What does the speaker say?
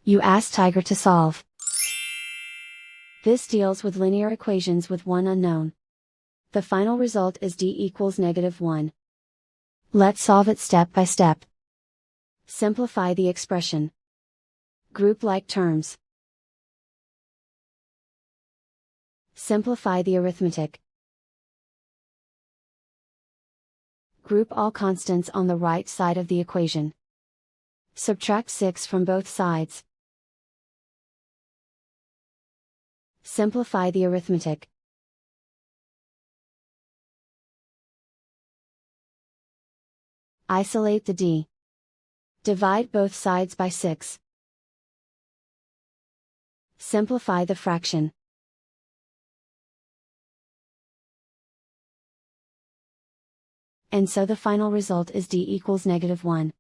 You ask Tiger to solve. This deals with linear equations with one unknown. The final result is d equals -1. Let's solve it step by step. Simplify the expression. Group like terms. Simplify the arithmetic. Group all constants on the right side of the equation. Subtract 6 from both sides. Simplify the arithmetic. Isolate the d. Divide both sides by 6. Simplify the fraction. And so the final result is d equals -1.